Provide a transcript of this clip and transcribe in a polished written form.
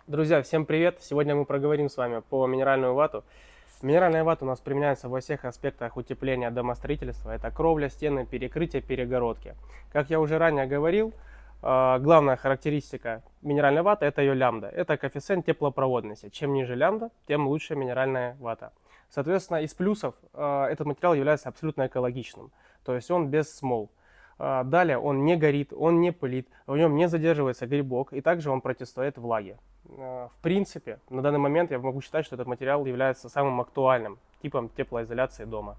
Друзья, всем привет! Сегодня мы проговорим с вами по минеральную вату. Минеральная вата у нас применяется во всех аспектах утепления домостроительства. Это кровля, стены, перекрытия, перегородки. Как я уже ранее говорил, главная характеристика минеральной ваты – это ее лямбда. Это коэффициент теплопроводности. Чем ниже лямбда, тем лучше минеральная вата. Соответственно, из плюсов этот материал является абсолютно экологичным. То есть он без смол. Далее он не горит, он не пылит, в нем не задерживается грибок, и также он противостоит влаге. В принципе, на данный момент я могу считать, что этот материал является самым актуальным типом теплоизоляции дома.